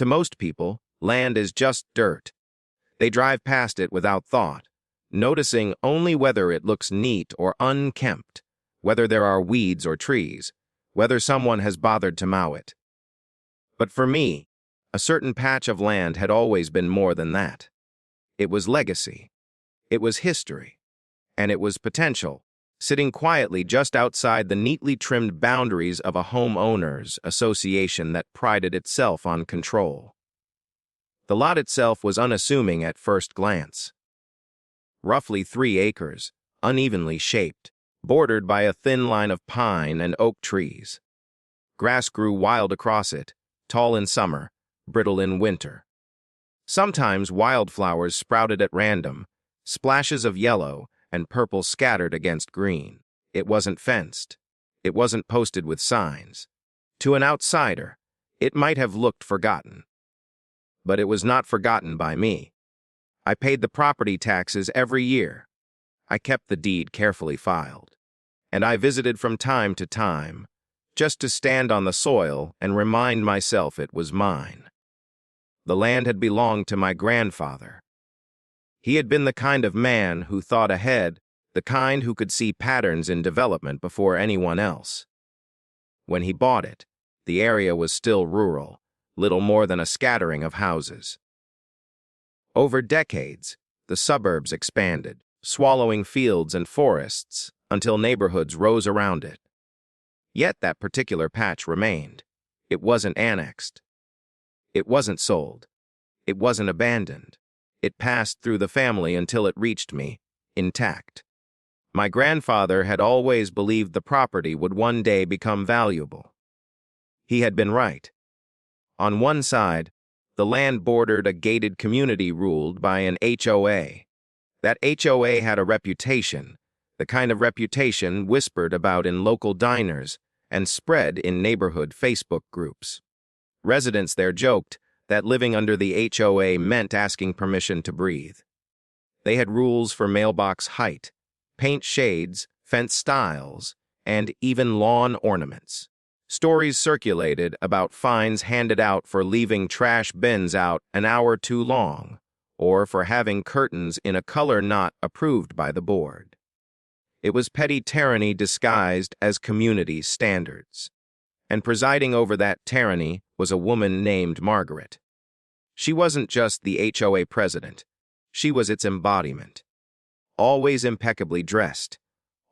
To most people, land is just dirt. They drive past it without thought, noticing only whether it looks neat or unkempt, whether there are weeds or trees, whether someone has bothered to mow it. But for me, a certain patch of land had always been more than that. It was legacy, it was history, and it was potential, sitting quietly just outside the neatly trimmed boundaries of a homeowners association that prided itself on control. The lot itself was unassuming at first glance. Roughly 3 acres, unevenly shaped, bordered by a thin line of pine and oak trees. Grass grew wild across it, tall in summer, brittle in winter. Sometimes wildflowers sprouted at random, splashes of yellow and purple scattered against green. It wasn't fenced. It wasn't posted with signs. To an outsider, it might have looked forgotten. But it was not forgotten by me. I paid the property taxes every year. I kept the deed carefully filed. And I visited from time to time, just to stand on the soil and remind myself it was mine. The land had belonged to my grandfather. He had been the kind of man who thought ahead, the kind who could see patterns in development before anyone else. When he bought it, the area was still rural, little more than a scattering of houses. Over decades, the suburbs expanded, swallowing fields and forests until neighborhoods rose around it. Yet that particular patch remained. It wasn't annexed. It wasn't sold. It wasn't abandoned. It passed through the family until it reached me, intact. My grandfather had always believed the property would one day become valuable. He had been right. On one side, the land bordered a gated community ruled by an HOA. That HOA had a reputation, the kind of reputation whispered about in local diners and spread in neighborhood Facebook groups. Residents there joked that living under the HOA meant asking permission to breathe. They had rules for mailbox height, paint shades, fence styles, and even lawn ornaments. Stories circulated about fines handed out for leaving trash bins out an hour too long, or for having curtains in a color not approved by the board. It was petty tyranny disguised as community standards. And presiding over that tyranny was a woman named Margaret. She wasn't just the HOA president. She was its embodiment. Always impeccably dressed,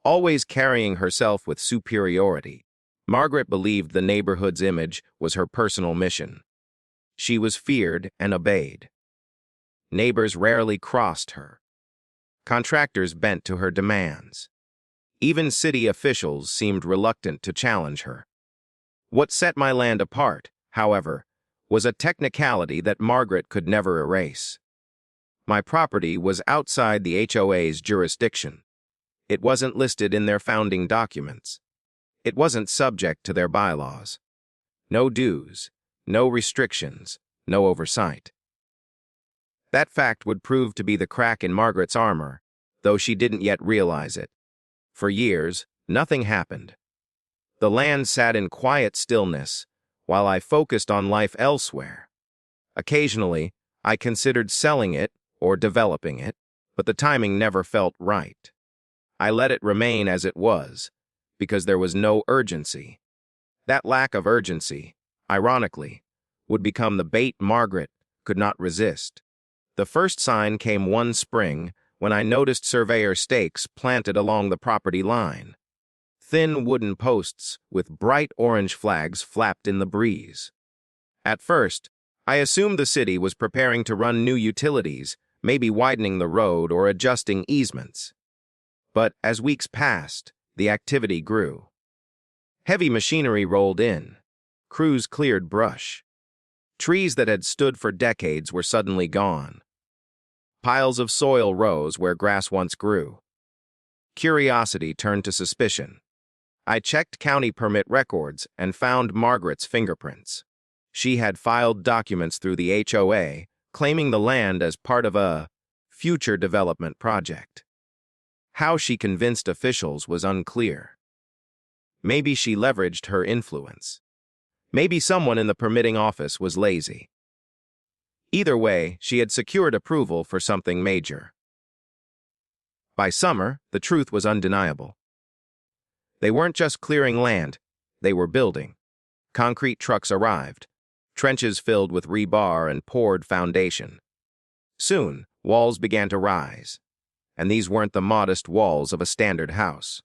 always carrying herself with superiority, Margaret believed the neighborhood's image was her personal mission. She was feared and obeyed. Neighbors rarely crossed her. Contractors bent to her demands. Even city officials seemed reluctant to challenge her. What set my land apart, however, was a technicality that Margaret could never erase. My property was outside the HOA's jurisdiction. It wasn't listed in their founding documents. It wasn't subject to their bylaws. No dues, no restrictions, no oversight. That fact would prove to be the crack in Margaret's armor, though she didn't yet realize it. For years, nothing happened. The land sat in quiet stillness, while I focused on life elsewhere. Occasionally, I considered selling it or developing it, but the timing never felt right. I let it remain as it was, because there was no urgency. That lack of urgency, ironically, would become the bait Margaret could not resist. The first sign came one spring when I noticed surveyor stakes planted along the property line. Thin wooden posts with bright orange flags flapped in the breeze. At first, I assumed the city was preparing to run new utilities, maybe widening the road or adjusting easements. But as weeks passed, the activity grew. Heavy machinery rolled in. Crews cleared brush. Trees that had stood for decades were suddenly gone. Piles of soil rose where grass once grew. Curiosity turned to suspicion. I checked county permit records and found Margaret's fingerprints. She had filed documents through the HOA, claiming the land as part of a future development project. How she convinced officials was unclear. Maybe she leveraged her influence. Maybe someone in the permitting office was lazy. Either way, she had secured approval for something major. By summer, the truth was undeniable. They weren't just clearing land, they were building. Concrete trucks arrived, trenches filled with rebar and poured foundation. Soon, walls began to rise, and these weren't the modest walls of a standard house.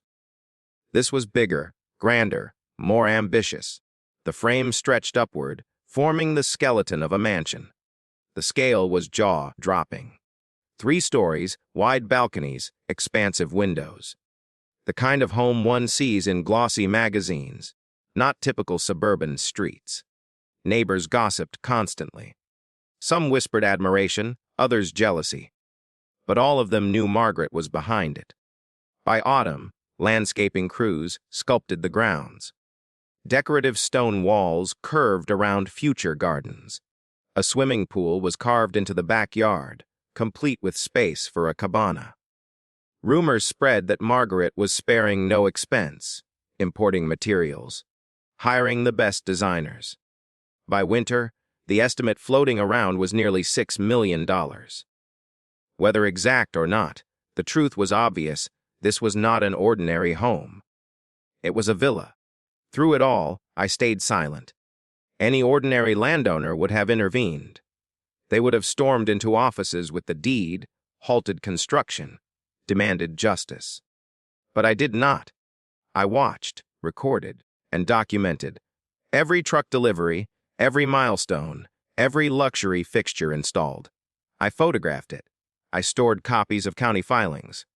This was bigger, grander, more ambitious. The frame stretched upward, forming the skeleton of a mansion. The scale was jaw-dropping. 3 stories, wide balconies, expansive windows. The kind of home one sees in glossy magazines, not typical suburban streets. Neighbors gossiped constantly. Some whispered admiration, others jealousy. But all of them knew Margaret was behind it. By autumn, landscaping crews sculpted the grounds. Decorative stone walls curved around future gardens. A swimming pool was carved into the backyard, complete with space for a cabana. Rumors spread that Margaret was sparing no expense, importing materials, hiring the best designers. By winter, the estimate floating around was nearly $6 million. Whether exact or not, the truth was obvious: this was not an ordinary home. It was a villa. Through it all, I stayed silent. Any ordinary landowner would have intervened. They would have stormed into offices with the deed, halted construction, demanded justice. But I did not. I watched, recorded, and documented every truck delivery, every milestone, every luxury fixture installed. I photographed it. I stored copies of county filings.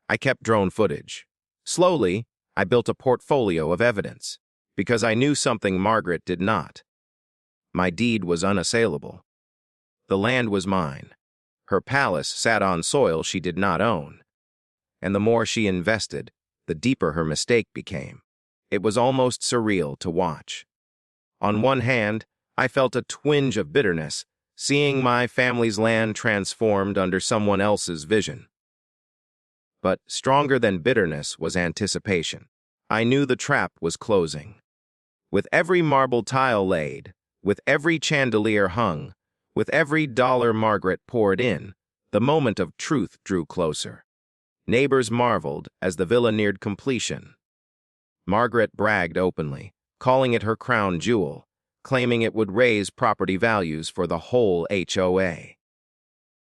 I kept drone footage. Slowly, I built a portfolio of evidence, because I knew something Margaret did not. My deed was unassailable. The land was mine. Her palace sat on soil she did not own. And the more she invested, the deeper her mistake became. It was almost surreal to watch. On one hand, I felt a twinge of bitterness, seeing my family's land transformed under someone else's vision. But stronger than bitterness was anticipation. I knew the trap was closing. With every marble tile laid, with every chandelier hung, with every dollar Margaret poured in, the moment of truth drew closer. Neighbors marveled as the villa neared completion. Margaret bragged openly, calling it her crown jewel, claiming it would raise property values for the whole HOA.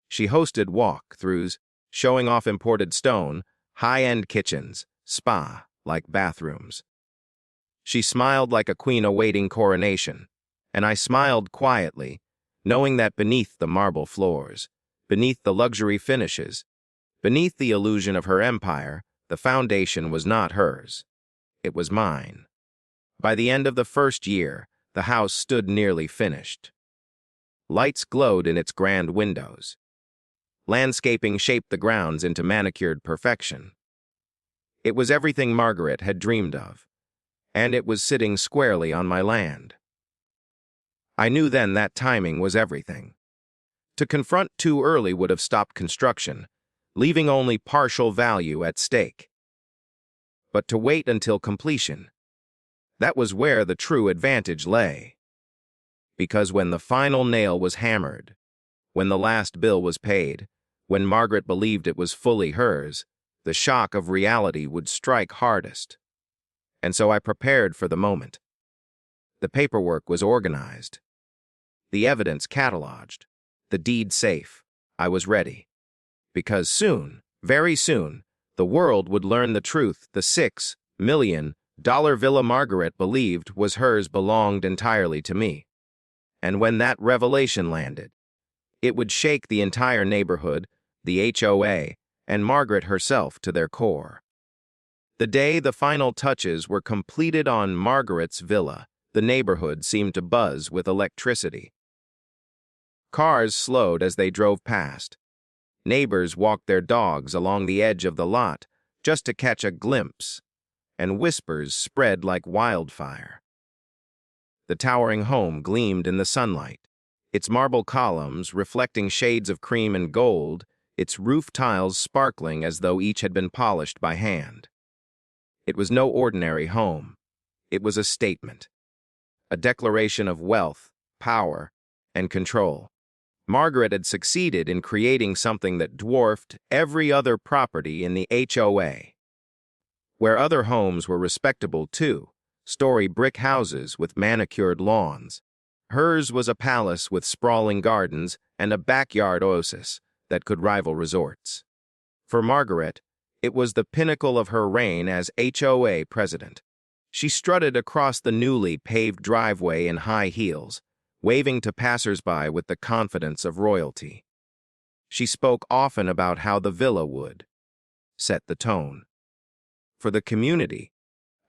She hosted walk-throughs, showing off imported stone, high-end kitchens, spa-like bathrooms. She smiled like a queen awaiting coronation, and I smiled quietly, knowing that beneath the marble floors, beneath the luxury finishes, beneath the illusion of her empire, the foundation was not hers. It was mine. By the end of the first year, the house stood nearly finished. Lights glowed in its grand windows. Landscaping shaped the grounds into manicured perfection. It was everything Margaret had dreamed of, and it was sitting squarely on my land. I knew then that timing was everything. To confront too early would have stopped construction, leaving only partial value at stake. But to wait until completion, that was where the true advantage lay. Because when the final nail was hammered, when the last bill was paid, when Margaret believed it was fully hers, the shock of reality would strike hardest. And so I prepared for the moment. The paperwork was organized, the evidence cataloged, the deed safe. I was ready. Because soon, very soon, the world would learn the truth. The $6 million villa Margaret believed was hers belonged entirely to me. And when that revelation landed, it would shake the entire neighborhood, the HOA, and Margaret herself to their core. The day the final touches were completed on Margaret's villa, the neighborhood seemed to buzz with electricity. Cars slowed as they drove past. Neighbors walked their dogs along the edge of the lot just to catch a glimpse, and whispers spread like wildfire. The towering home gleamed in the sunlight, its marble columns reflecting shades of cream and gold, its roof tiles sparkling as though each had been polished by hand. It was no ordinary home. It was a statement, a declaration of wealth, power, and control. Margaret had succeeded in creating something that dwarfed every other property in the HOA. Where other homes were respectable two-story brick houses with manicured lawns, hers was a palace with sprawling gardens and a backyard oasis that could rival resorts. For Margaret, it was the pinnacle of her reign as HOA president. She strutted across the newly paved driveway in high heels, waving to passers-by with the confidence of royalty. She spoke often about how the villa would set the tone for the community,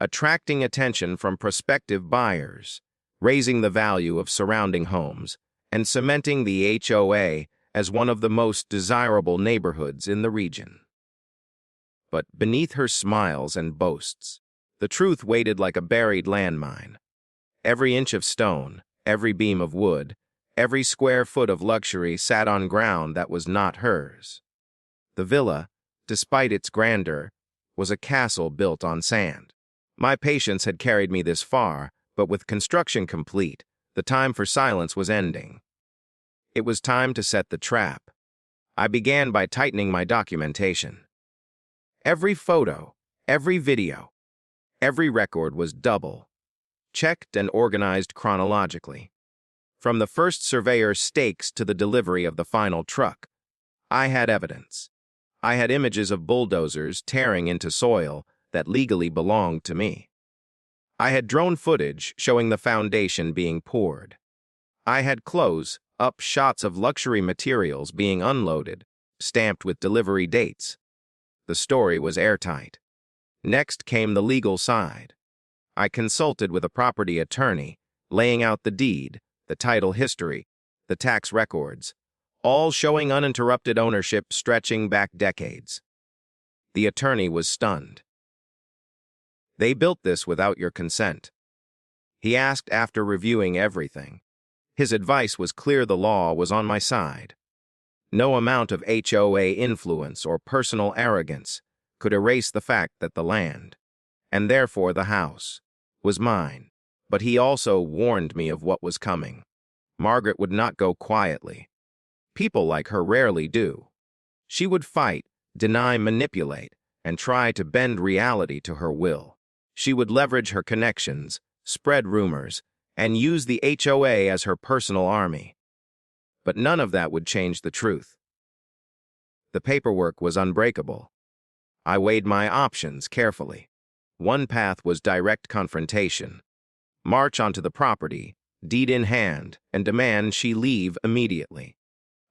attracting attention from prospective buyers, raising the value of surrounding homes, and cementing the HOA as one of the most desirable neighborhoods in the region. But beneath her smiles and boasts, the truth waited like a buried landmine. Every inch of stone, every beam of wood, every square foot of luxury sat on ground that was not hers. The villa, despite its grandeur, was a castle built on sand. My patience had carried me this far, but with construction complete, the time for silence was ending. It was time to set the trap. I began by tightening my documentation. Every photo, every video, every record was double, checked and organized chronologically. From the first surveyor's stakes to the delivery of the final truck, I had evidence. I had images of bulldozers tearing into soil that legally belonged to me. I had drone footage showing the foundation being poured. I had close-up shots of luxury materials being unloaded, stamped with delivery dates. The story was airtight. Next came the legal side. I consulted with a property attorney, laying out the deed, the title history, the tax records, all showing uninterrupted ownership stretching back decades. The attorney was stunned. "They built this without your consent," he asked after reviewing everything. His advice was clear. The law was on my side. No amount of HOA influence or personal arrogance could erase the fact that the land, and therefore the house, was mine. But he also warned me of what was coming. Margaret would not go quietly. People like her rarely do. She would fight, deny, manipulate, and try to bend reality to her will. She would leverage her connections, spread rumors, and use the HOA as her personal army. But none of that would change the truth. The paperwork was unbreakable. I weighed my options carefully. One path was direct confrontation. March onto the property, deed in hand, and demand she leave immediately.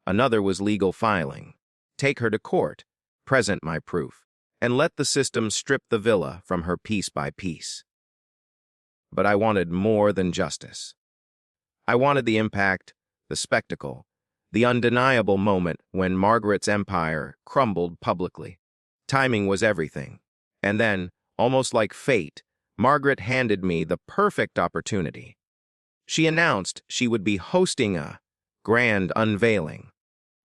Another was legal filing. Take her to court, present my proof, and let the system strip the villa from her piece by piece. But I wanted more than justice. I wanted the impact, the spectacle, the undeniable moment when Margaret's empire crumbled publicly. Timing was everything. And then, almost like fate, Margaret handed me the perfect opportunity. She announced she would be hosting a grand unveiling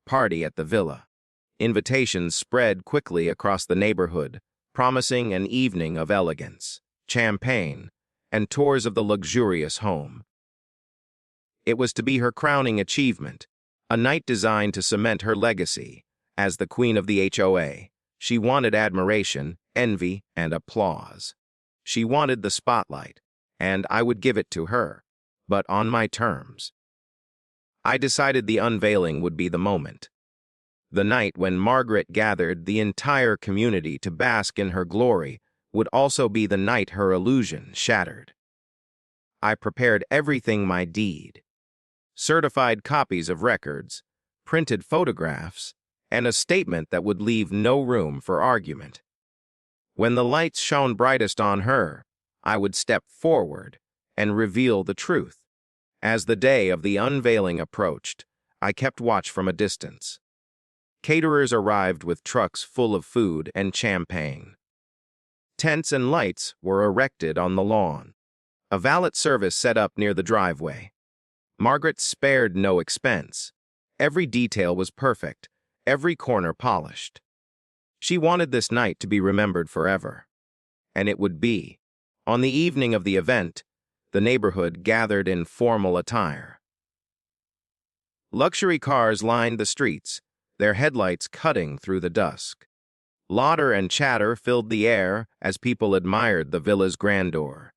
party at the villa. Invitations spread quickly across the neighborhood, promising an evening of elegance, champagne, and tours of the luxurious home. It was to be her crowning achievement, a night designed to cement her legacy as the queen of the HOA. She wanted admiration, envy, and applause. She wanted the spotlight, and I would give it to her, but on my terms. I decided the unveiling would be the moment. The night when Margaret gathered the entire community to bask in her glory would also be the night her illusion shattered. I prepared everything: my deed, certified copies of records, printed photographs, and a statement that would leave no room for argument. When the lights shone brightest on her, I would step forward and reveal the truth. As the day of the unveiling approached, I kept watch from a distance. Caterers arrived with trucks full of food and champagne. Tents and lights were erected on the lawn. A valet service set up near the driveway. Margaret spared no expense. Every detail was perfect, every corner polished. She wanted this night to be remembered forever. And it would be. On the evening of the event, the neighborhood gathered in formal attire. Luxury cars lined the streets, their headlights cutting through the dusk. Laughter and chatter filled the air as people admired the villa's grandeur.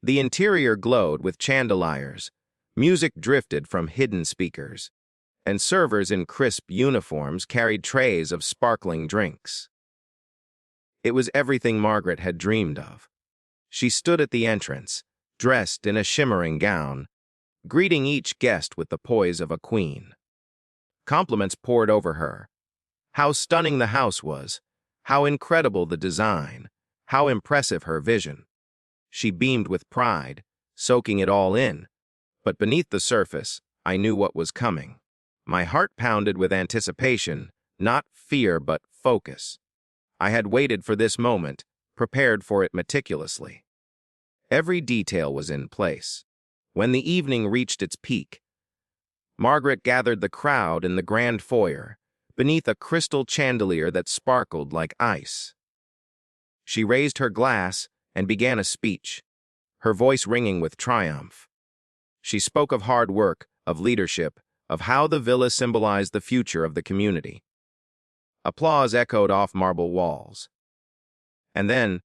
The interior glowed with chandeliers, music drifted from hidden speakers, and servers in crisp uniforms carried trays of sparkling drinks. It was everything Margaret had dreamed of. She stood at the entrance, dressed in a shimmering gown, greeting each guest with the poise of a queen. Compliments poured over her. How stunning the house was, how incredible the design, how impressive her vision. She beamed with pride, soaking it all in, but beneath the surface, I knew what was coming. My heart pounded with anticipation, not fear but focus. I had waited for this moment, prepared for it meticulously. Every detail was in place. When the evening reached its peak, Margaret gathered the crowd in the grand foyer, beneath a crystal chandelier that sparkled like ice. She raised her glass and began a speech, her voice ringing with triumph. She spoke of hard work, of leadership, of how the villa symbolized the future of the community. Applause echoed off marble walls. And then,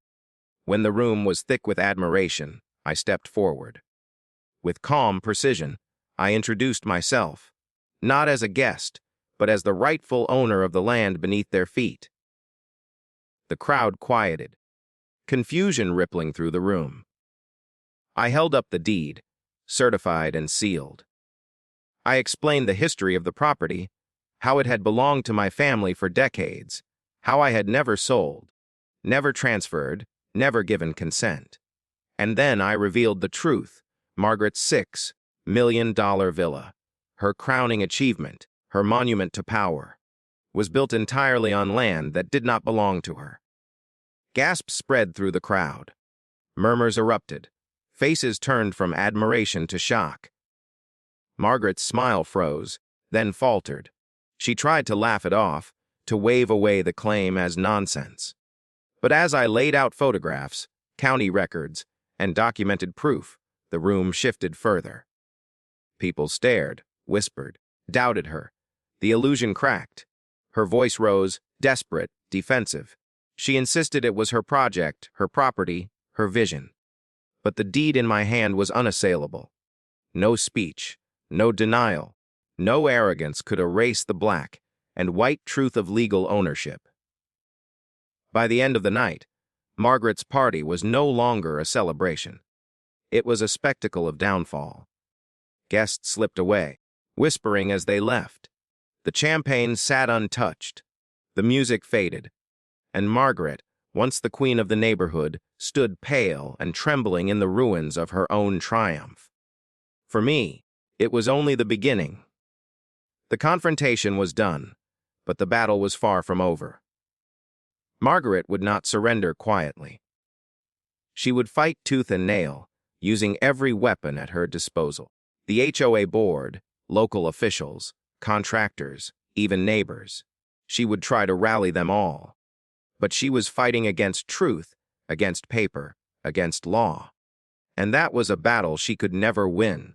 when the room was thick with admiration, I stepped forward. With calm precision, I introduced myself, not as a guest, but as the rightful owner of the land beneath their feet. The crowd quieted, confusion rippling through the room. I held up the deed, certified and sealed. I explained the history of the property, how it had belonged to my family for decades, how I had never sold, never transferred, never given consent. And then I revealed the truth, Margaret's $6 million villa, her crowning achievement, her monument to power, was built entirely on land that did not belong to her. Gasps spread through the crowd. Murmurs erupted. Faces turned from admiration to shock. Margaret's smile froze, then faltered. She tried to laugh it off, to wave away the claim as nonsense. But as I laid out photographs, county records, and documented proof, the room shifted further. People stared, whispered, doubted her. The illusion cracked. Her voice rose, desperate, defensive. She insisted it was her project, her property, her vision. But the deed in my hand was unassailable. No speech, no denial, no arrogance could erase the black and white truth of legal ownership. By the end of the night, Margaret's party was no longer a celebration. It was a spectacle of downfall. Guests slipped away, whispering as they left. The champagne sat untouched. The music faded. And Margaret, once the queen of the neighborhood, stood pale and trembling in the ruins of her own triumph. For me, it was only the beginning. The confrontation was done, but the battle was far from over. Margaret would not surrender quietly. She would fight tooth and nail, using every weapon at her disposal. The HOA board, local officials, contractors, even neighbors. She would try to rally them all. But she was fighting against truth, against paper, against law. And that was a battle she could never win.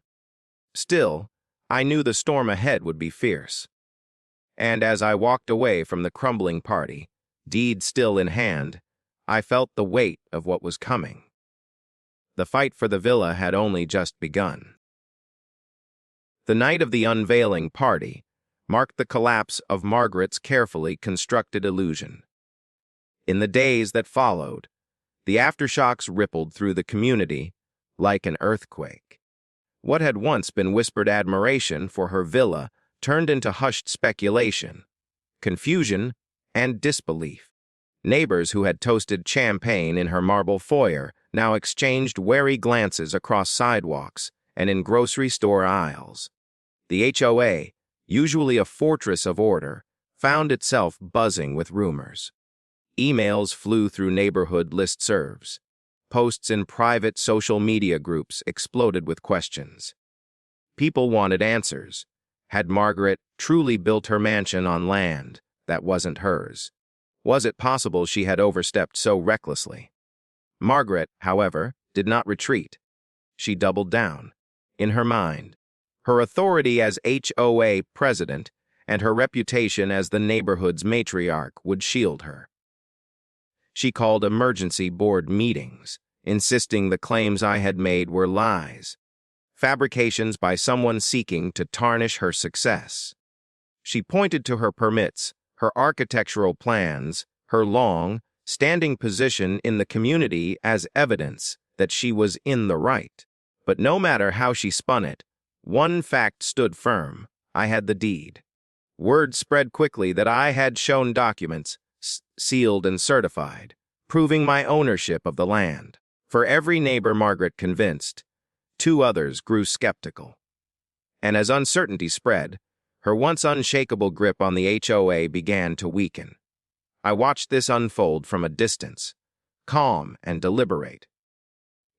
Still, I knew the storm ahead would be fierce. And as I walked away from the crumbling party, deed still in hand, I felt the weight of what was coming. The fight for the villa had only just begun. The night of the unveiling party marked the collapse of Margaret's carefully constructed illusion. In the days that followed, the aftershocks rippled through the community like an earthquake. What had once been whispered admiration for her villa turned into hushed speculation, confusion, and disbelief. Neighbors who had toasted champagne in her marble foyer now exchanged wary glances across sidewalks and in grocery store aisles. The HOA, usually a fortress of order, found itself buzzing with rumors. Emails flew through neighborhood listservs. Posts in private social media groups exploded with questions. People wanted answers. Had Margaret truly built her mansion on land that wasn't hers? Was it possible she had overstepped so recklessly? Margaret, however, did not retreat. She doubled down. In her mind, Her authority as HOA president and her reputation as the neighborhood's matriarch would shield her. She called emergency board meetings, insisting the claims I had made were lies, fabrications by someone seeking to tarnish her success. She pointed to her permits, her architectural plans, her long, standing position in the community as evidence that she was in the right. But no matter how she spun it, one fact stood firm: I had the deed. Word spread quickly that I had shown documents, sealed and certified, proving my ownership of the land. For every neighbor Margaret convinced, 2 others grew skeptical. And as uncertainty spread, her once unshakable grip on the HOA began to weaken. I watched this unfold from a distance, calm and deliberate.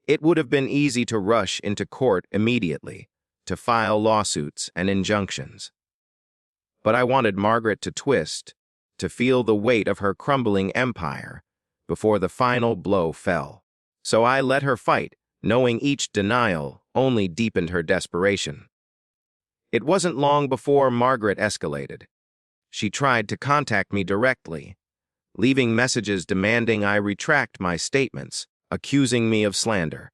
It would have been easy to rush into court immediately, to file lawsuits and injunctions. But I wanted Margaret to twist, to feel the weight of her crumbling empire before the final blow fell. So I let her fight, knowing each denial only deepened her desperation. It wasn't long before Margaret escalated. She tried to contact me directly, leaving messages demanding I retract my statements, accusing me of slander.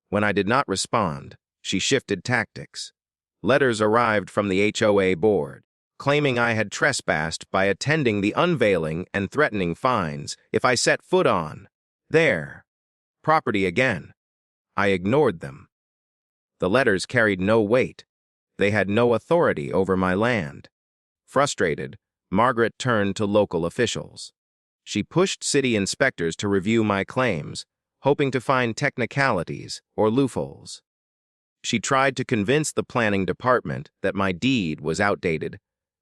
When I did not respond, she shifted tactics. Letters arrived from the HOA board, claiming I had trespassed by attending the unveiling and threatening fines if I set foot on their property again. I ignored them. The letters carried no weight. They had no authority over my land. Frustrated, Margaret turned to local officials. She pushed city inspectors to review my claims, hoping to find technicalities or loopholes. She tried to convince the planning department that my deed was outdated,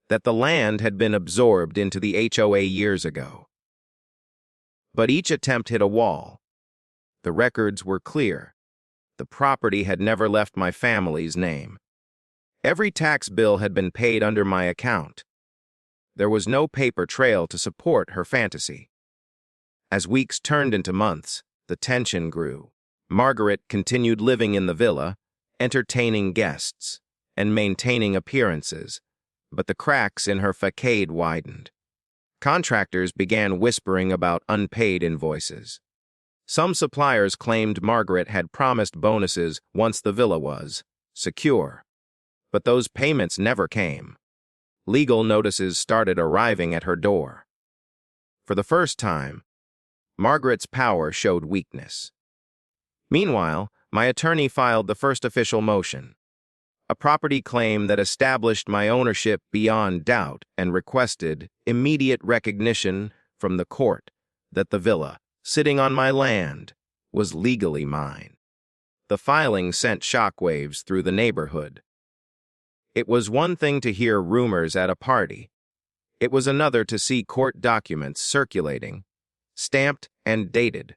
that the land had been absorbed into the HOA years ago. But each attempt hit a wall. The records were clear. The property had never left my family's name. Every tax bill had been paid under my account. There was no paper trail to support her fantasy. As weeks turned into months, the tension grew. Margaret continued living in the villa, entertaining guests, and maintaining appearances, but the cracks in her facade widened. Contractors began whispering about unpaid invoices. Some suppliers claimed Margaret had promised bonuses once the villa was secure. But those payments never came. Legal notices started arriving at her door. For the first time, Margaret's power showed weakness. Meanwhile, my attorney filed the first official motion, a property claim that established my ownership beyond doubt and requested immediate recognition from the court that the villa, sitting on my land, was legally mine. The filing sent shockwaves through the neighborhood. It was one thing to hear rumors at a party. It was another to see court documents circulating, stamped and dated,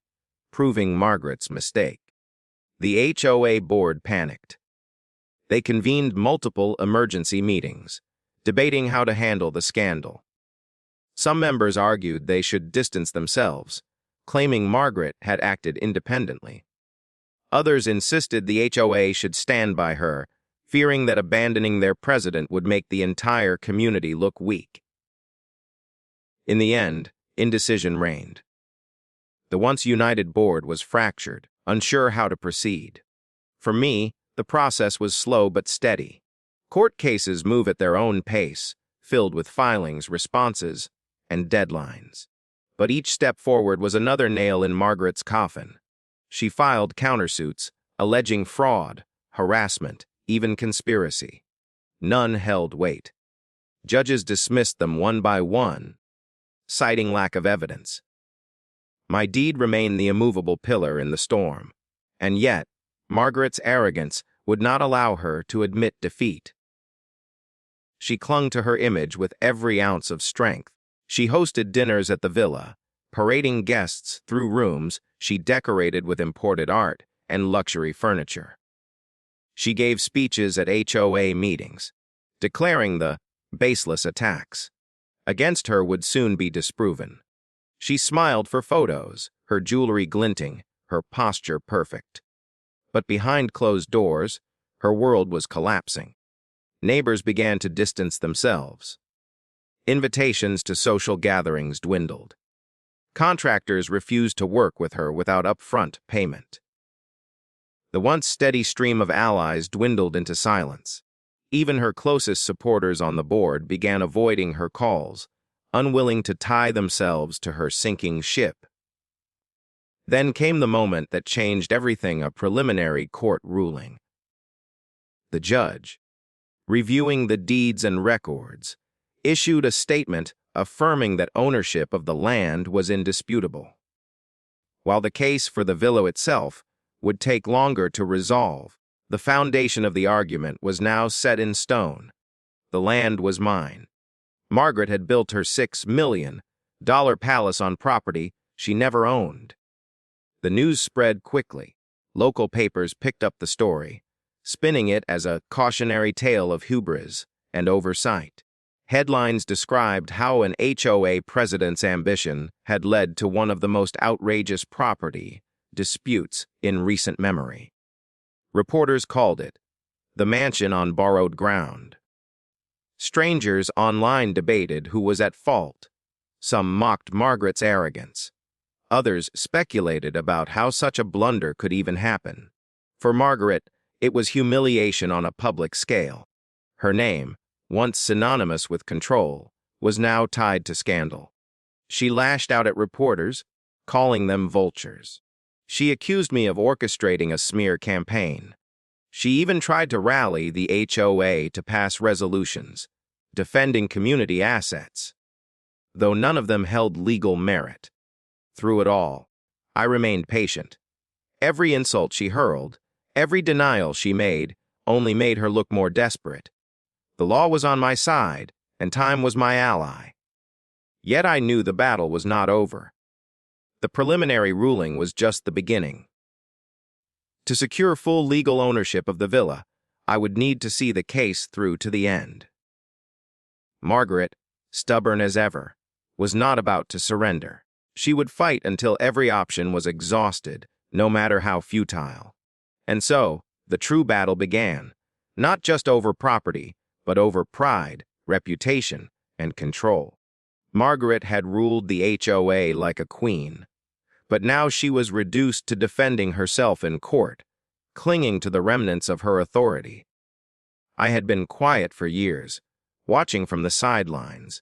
proving Margaret's mistake. The HOA board panicked. They convened multiple emergency meetings, debating how to handle the scandal. Some members argued they should distance themselves, claiming Margaret had acted independently. Others insisted the HOA should stand by her, fearing that abandoning their president would make the entire community look weak. In the end, indecision reigned. The once united board was fractured, unsure how to proceed. For me, the process was slow but steady. Court cases move at their own pace, filled with filings, responses, and deadlines. But each step forward was another nail in Margaret's coffin. She filed countersuits, alleging fraud, harassment, even conspiracy. None held weight. Judges dismissed them one by one, citing lack of evidence. My deed remained the immovable pillar in the storm, and yet Margaret's arrogance would not allow her to admit defeat. She clung to her image with every ounce of strength. She hosted dinners at the villa, parading guests through rooms she decorated with imported art and luxury furniture. She gave speeches at HOA meetings, declaring the baseless attacks against her would soon be disproven. She smiled for photos, her jewelry glinting, her posture perfect. But behind closed doors, her world was collapsing. Neighbors began to distance themselves. Invitations to social gatherings dwindled. Contractors refused to work with her without upfront payment. The once steady stream of allies dwindled into silence. Even her closest supporters on the board began avoiding her calls, unwilling to tie themselves to her sinking ship. Then came the moment that changed everything: a preliminary court ruling. The judge, reviewing the deeds and records, issued a statement affirming that ownership of the land was indisputable. While the case for the villa itself would take longer to resolve, the foundation of the argument was now set in stone. The land was mine. Margaret had built her $6 million palace on property she never owned. The news spread quickly. Local papers picked up the story, spinning it as a cautionary tale of hubris and oversight. Headlines described how an HOA president's ambition had led to one of the most outrageous property disputes in recent memory. Reporters called it the mansion on borrowed ground. Strangers online debated who was at fault. Some mocked Margaret's arrogance. Others speculated about how such a blunder could even happen. For Margaret, it was humiliation on a public scale. Her name, once synonymous with control, was now tied to scandal. She lashed out at reporters, calling them vultures. She accused me of orchestrating a smear campaign. She even tried to rally the HOA to pass resolutions, defending community assets, though none of them held legal merit. Through it all, I remained patient. Every insult she hurled, every denial she made, only made her look more desperate. The law was on my side, and time was my ally. Yet I knew the battle was not over. The preliminary ruling was just the beginning. To secure full legal ownership of the villa, I would need to see the case through to the end. Margaret, stubborn as ever, was not about to surrender. She would fight until every option was exhausted, no matter how futile. And so, the true battle began, not just over property, but over pride, reputation, and control. Margaret had ruled the HOA like a queen, but now she was reduced to defending herself in court, clinging to the remnants of her authority. I had been quiet for years, watching from the sidelines,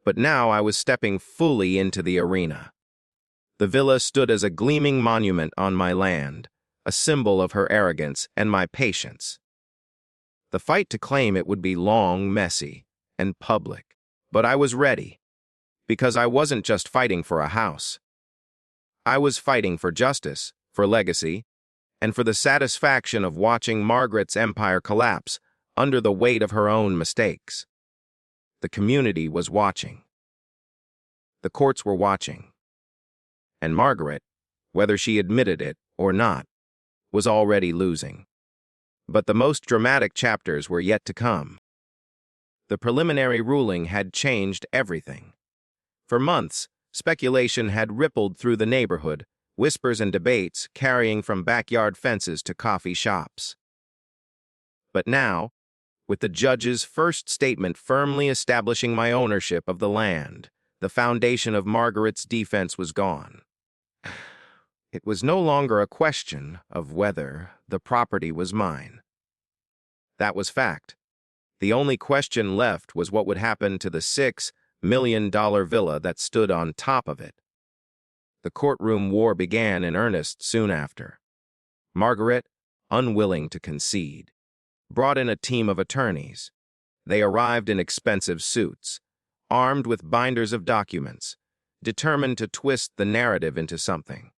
but now I was stepping fully into the arena. The villa stood as a gleaming monument on my land, a symbol of her arrogance and my patience. The fight to claim it would be long, messy, and public, but I was ready, because I wasn't just fighting for a house. I was fighting for justice, for legacy, and for the satisfaction of watching Margaret's empire collapse under the weight of her own mistakes. The community was watching. The courts were watching. And Margaret, whether she admitted it or not, was already losing. But the most dramatic chapters were yet to come. The preliminary ruling had changed everything. For months, speculation had rippled through the neighborhood, whispers and debates carrying from backyard fences to coffee shops. But now, with the judge's first statement firmly establishing my ownership of the land, the foundation of Margaret's defense was gone. It was no longer a question of whether the property was mine. That was fact. The only question left was what would happen to the $6 million villa that stood on top of it. The courtroom war began in earnest soon after. Margaret, unwilling to concede, brought in a team of attorneys. They arrived in expensive suits, armed with binders of documents, determined to twist the narrative into something.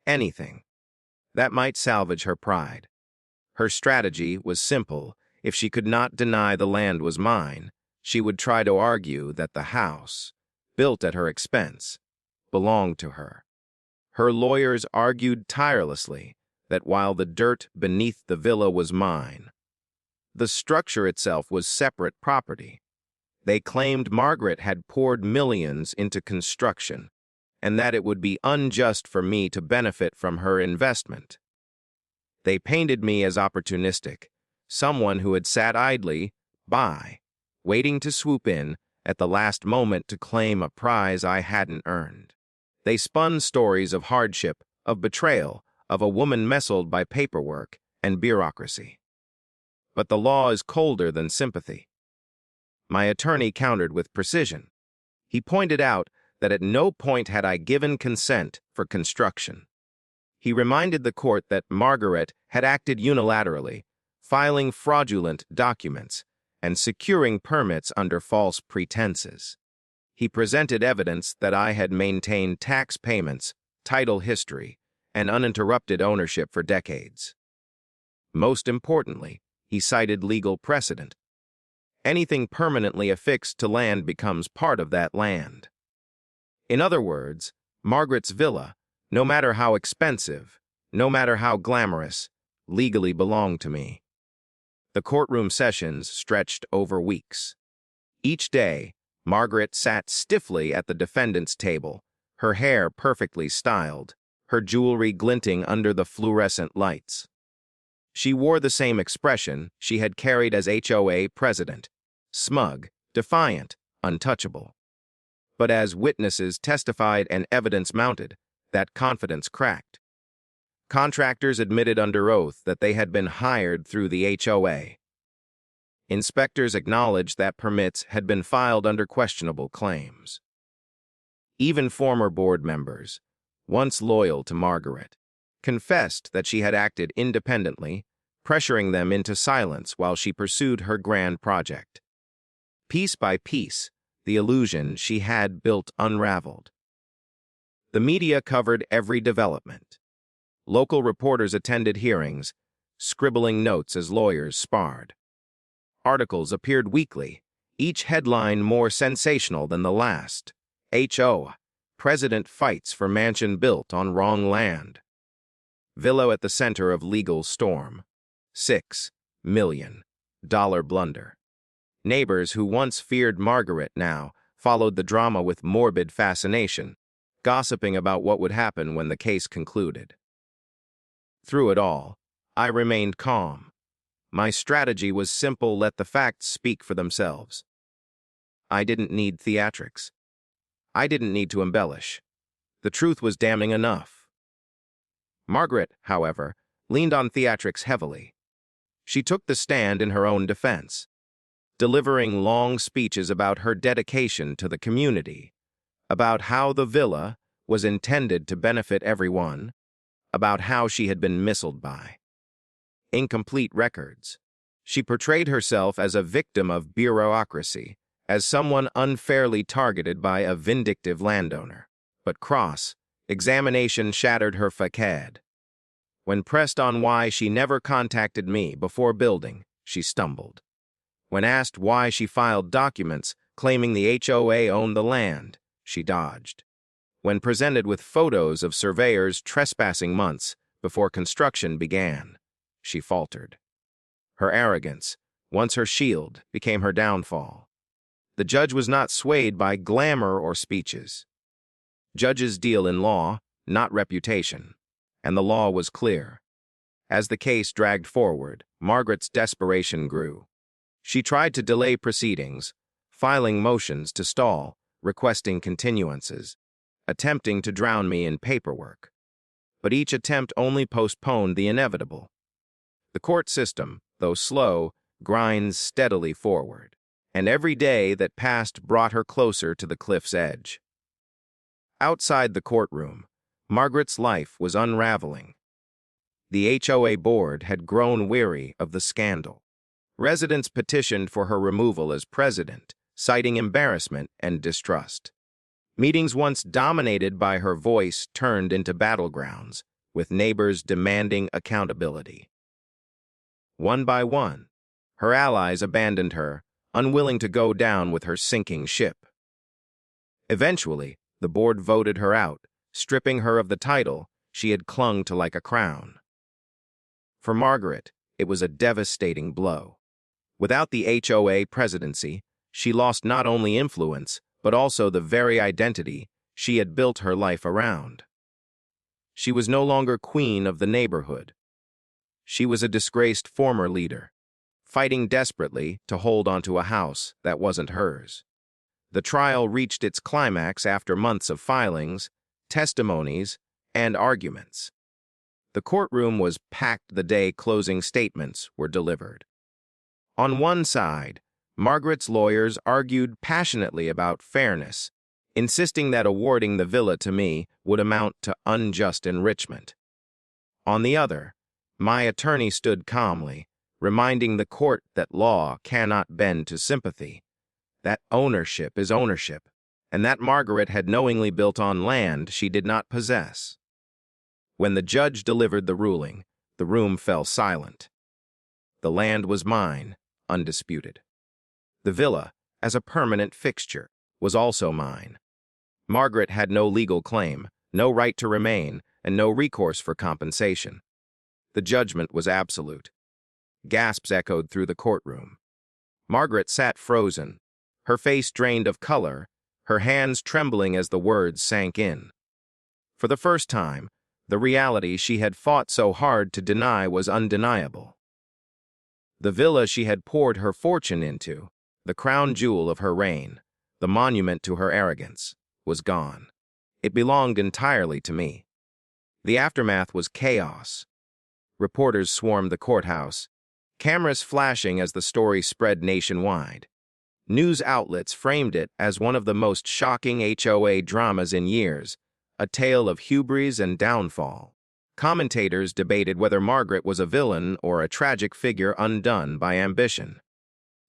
Anything that might salvage her pride. Her strategy was simple. If she could not deny the land was mine, she would try to argue that the house, built at her expense, belonged to her. Her lawyers argued tirelessly that while the dirt beneath the villa was mine, the structure itself was separate property. They claimed Margaret had poured millions into construction, and that it would be unjust for me to benefit from her investment. They painted me as opportunistic, someone who had sat idly by, waiting to swoop in at the last moment to claim a prize I hadn't earned. They spun stories of hardship, of betrayal, of a woman messled by paperwork and bureaucracy. But the law is colder than sympathy. My attorney countered with precision. He pointed out that at no point had I given consent for construction. He reminded the court that Margaret had acted unilaterally, filing fraudulent documents and securing permits under false pretenses. He presented evidence that I had maintained tax payments, title history, and uninterrupted ownership for decades. Most importantly, he cited legal precedent. Anything permanently affixed to land becomes part of that land. In other words, Margaret's villa, no matter how expensive, no matter how glamorous, legally belonged to me. The courtroom sessions stretched over weeks. Each day, Margaret sat stiffly at the defendant's table, her hair perfectly styled, her jewelry glinting under the fluorescent lights. She wore the same expression she had carried as HOA president, smug, defiant, untouchable. But as witnesses testified and evidence mounted, that confidence cracked. Contractors admitted under oath that they had been hired through the HOA. Inspectors acknowledged that permits had been filed under questionable claims. Even former board members, once loyal to Margaret, confessed that she had acted independently, pressuring them into silence while she pursued her grand project. Piece by piece, the illusion she had built unraveled. The media covered every development. Local reporters attended hearings, scribbling notes as lawyers sparred. Articles appeared weekly, each headline more sensational than the last. HOA, President fights for mansion built on wrong land. Villa at the center of legal storm. $6 million blunder. Neighbors who once feared Margaret now followed the drama with morbid fascination, gossiping about what would happen when the case concluded. Through it all, I remained calm. My strategy was simple: let the facts speak for themselves. I didn't need theatrics. I didn't need to embellish. The truth was damning enough. Margaret, however, leaned on theatrics heavily. She took the stand in her own defense, delivering long speeches about her dedication to the community, about how the villa was intended to benefit everyone, about how she had been missiled by incomplete records. She portrayed herself as a victim of bureaucracy, as someone unfairly targeted by a vindictive landowner. But cross-examination shattered her facade. When pressed on why she never contacted me before building, she stumbled. When asked why she filed documents claiming the HOA owned the land, she dodged. When presented with photos of surveyors trespassing months before construction began, she faltered. Her arrogance, once her shield, became her downfall. The judge was not swayed by glamour or speeches. Judges deal in law, not reputation, and the law was clear. As the case dragged forward, Margaret's desperation grew. She tried to delay proceedings, filing motions to stall, requesting continuances, attempting to drown me in paperwork. But each attempt only postponed the inevitable. The court system, though slow, grinds steadily forward, and every day that passed brought her closer to the cliff's edge. Outside the courtroom, Margaret's life was unraveling. The HOA board had grown weary of the scandal. Residents petitioned for her removal as president, citing embarrassment and distrust. Meetings once dominated by her voice turned into battlegrounds, with neighbors demanding accountability. One by one, her allies abandoned her, unwilling to go down with her sinking ship. Eventually, the board voted her out, stripping her of the title she had clung to like a crown. For Margaret, it was a devastating blow. Without the HOA presidency, she lost not only influence, but also the very identity she had built her life around. She was no longer queen of the neighborhood. She was a disgraced former leader, fighting desperately to hold onto a house that wasn't hers. The trial reached its climax after months of filings, testimonies, and arguments. The courtroom was packed the day closing statements were delivered. On one side, Margaret's lawyers argued passionately about fairness, insisting that awarding the villa to me would amount to unjust enrichment. On the other, my attorney stood calmly, reminding the court that law cannot bend to sympathy, that ownership is ownership, and that Margaret had knowingly built on land she did not possess. When the judge delivered the ruling, the room fell silent. The land was mine, undisputed. The villa, as a permanent fixture, was also mine. Margaret had no legal claim, no right to remain, and no recourse for compensation. The judgment was absolute. Gasps echoed through the courtroom. Margaret sat frozen, her face drained of color, her hands trembling as the words sank in. For the first time, the reality she had fought so hard to deny was undeniable. The villa she had poured her fortune into, the crown jewel of her reign, the monument to her arrogance, was gone. It belonged entirely to me. The aftermath was chaos. Reporters swarmed the courthouse, cameras flashing as the story spread nationwide. News outlets framed it as one of the most shocking HOA dramas in years, a tale of hubris and downfall. Commentators debated whether Margaret was a villain or a tragic figure undone by ambition.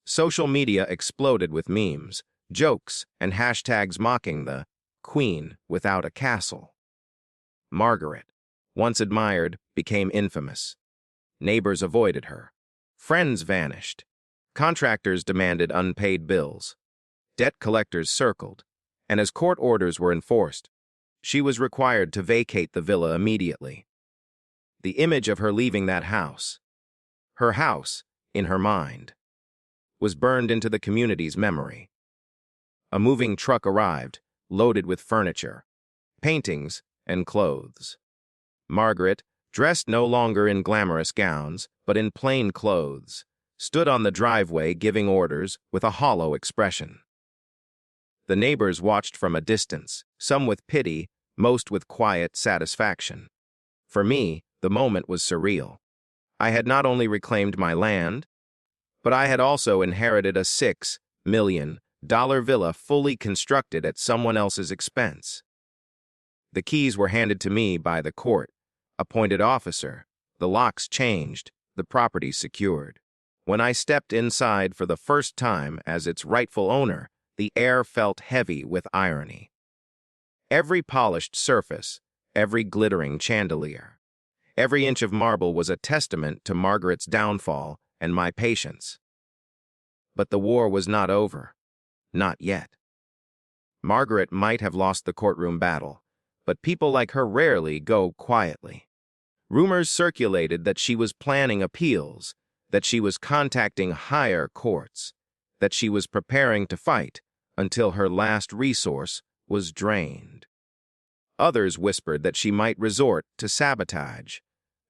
Social media exploded with memes, jokes, and hashtags mocking the queen without a castle. Margaret, once admired, became infamous. Neighbors avoided her. Friends vanished. Contractors demanded unpaid bills. Debt collectors circled, and as court orders were enforced, she was required to vacate the villa immediately. The image of her leaving that house, her house, in her mind, was burned into the community's memory. A moving truck arrived, loaded with furniture, paintings, and clothes. Margaret, dressed no longer in glamorous gowns, but in plain clothes, stood on the driveway giving orders with a hollow expression. The neighbors watched from a distance, some with pity, most with quiet satisfaction. For me, the moment was surreal. I had not only reclaimed my land, but I had also inherited a $6 million villa fully constructed at someone else's expense. The keys were handed to me by the court-appointed officer, the locks changed, the property secured. When I stepped inside for the first time as its rightful owner, the air felt heavy with irony. Every polished surface, every glittering chandelier, every inch of marble was a testament to Margaret's downfall and my patience. But the war was not over. Not yet. Margaret might have lost the courtroom battle, but people like her rarely go quietly. Rumors circulated that she was planning appeals, that she was contacting higher courts, that she was preparing to fight until her last resource was drained. Others whispered that she might resort to sabotage,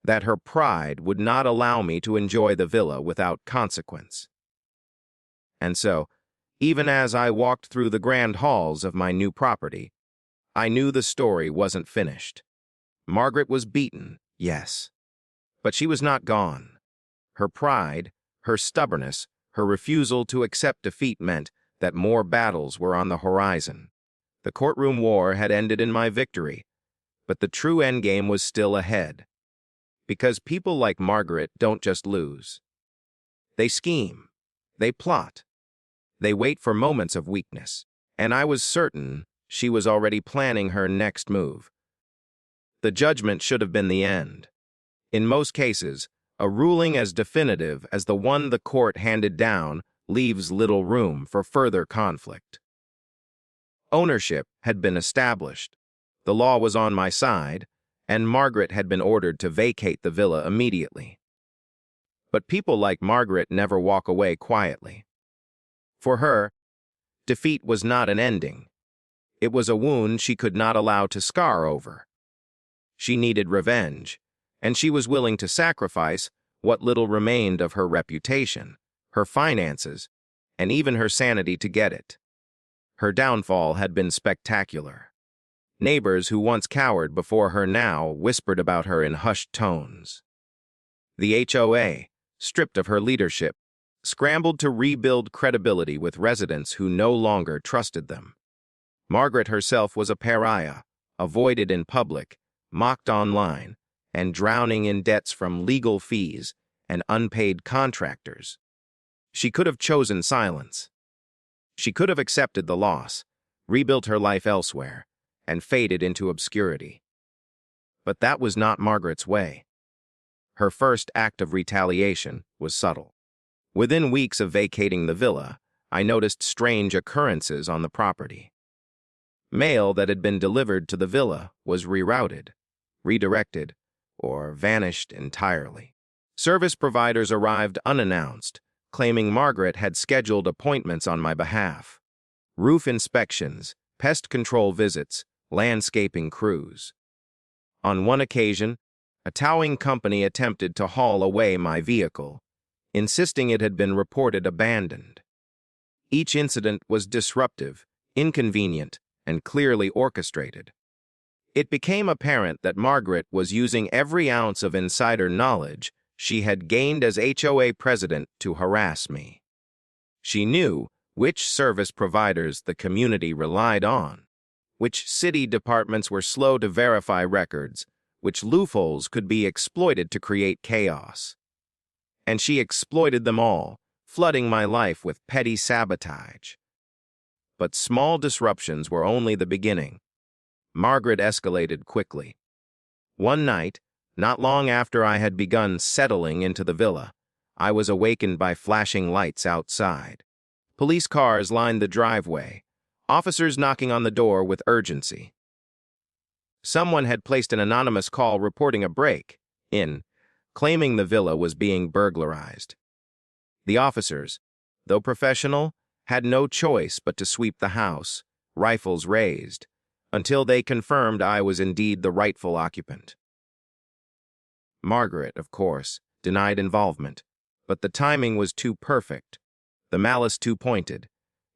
that her pride would not allow me to enjoy the villa without consequence. And so, even as I walked through the grand halls of my new property, I knew the story wasn't finished. Margaret was beaten, yes, but she was not gone. Her pride, her stubbornness, her refusal to accept defeat meant that more battles were on the horizon. The courtroom war had ended in my victory, but the true endgame was still ahead. Because people like Margaret don't just lose. They scheme, they plot, they wait for moments of weakness, and I was certain she was already planning her next move. The judgment should have been the end. In most cases, a ruling as definitive as the one the court handed down leaves little room for further conflict. Ownership had been established, the law was on my side, and Margaret had been ordered to vacate the villa immediately. But people like Margaret never walk away quietly. For her, defeat was not an ending. It was a wound she could not allow to scar over. She needed revenge, and she was willing to sacrifice what little remained of her reputation, her finances, and even her sanity to get it. Her downfall had been spectacular. Neighbors who once cowered before her now whispered about her in hushed tones. The HOA, stripped of her leadership, scrambled to rebuild credibility with residents who no longer trusted them. Margaret herself was a pariah, avoided in public, mocked online, and drowning in debts from legal fees and unpaid contractors. She could have chosen silence. She could have accepted the loss, rebuilt her life elsewhere, and faded into obscurity. But that was not Margaret's way. Her first act of retaliation was subtle. Within weeks of vacating the villa, I noticed strange occurrences on the property. Mail that had been delivered to the villa was rerouted, redirected, or vanished entirely. Service providers arrived unannounced, claiming Margaret had scheduled appointments on my behalf. Roof inspections, pest control visits, landscaping crews. On one occasion, a towing company attempted to haul away my vehicle, insisting it had been reported abandoned. Each incident was disruptive, inconvenient, and clearly orchestrated. It became apparent that Margaret was using every ounce of insider knowledge she had gained as HOA president to harass me. She knew which service providers the community relied on, which city departments were slow to verify records, which loopholes could be exploited to create chaos. And she exploited them all, flooding my life with petty sabotage. But small disruptions were only the beginning. Margaret escalated quickly. One night, not long after I had begun settling into the villa, I was awakened by flashing lights outside. Police cars lined the driveway, officers knocking on the door with urgency. Someone had placed an anonymous call reporting a break-in, claiming the villa was being burglarized. The officers, though professional, had no choice but to sweep the house, rifles raised, until they confirmed I was indeed the rightful occupant. Margaret, of course, denied involvement, but the timing was too perfect, the malice too pointed.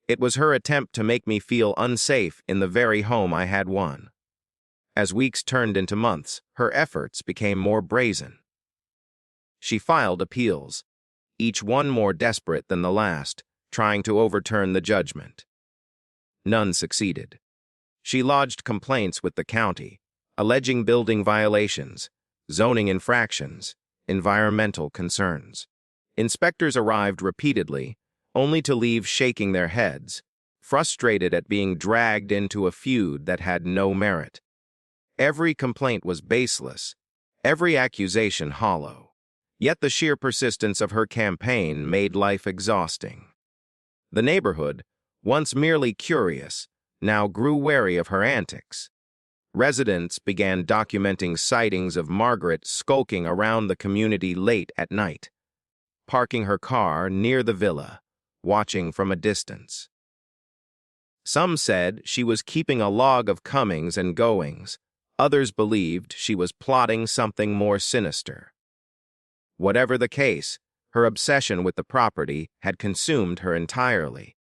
It was her attempt to make me feel unsafe in the very home I had won. As weeks turned into months, her efforts became more brazen. She filed appeals, each one more desperate than the last, trying to overturn the judgment. None succeeded. She lodged complaints with the county, alleging building violations, zoning infractions, environmental concerns. Inspectors arrived repeatedly, only to leave shaking their heads, frustrated at being dragged into a feud that had no merit. Every complaint was baseless, every accusation hollow. Yet the sheer persistence of her campaign made life exhausting. The neighborhood, once merely curious, now grew wary of her antics. Residents began documenting sightings of Margaret skulking around the community late at night, parking her car near the villa, watching from a distance. Some said she was keeping a log of comings and goings. Others believed she was plotting something more sinister. Whatever the case, her obsession with the property had consumed her entirely.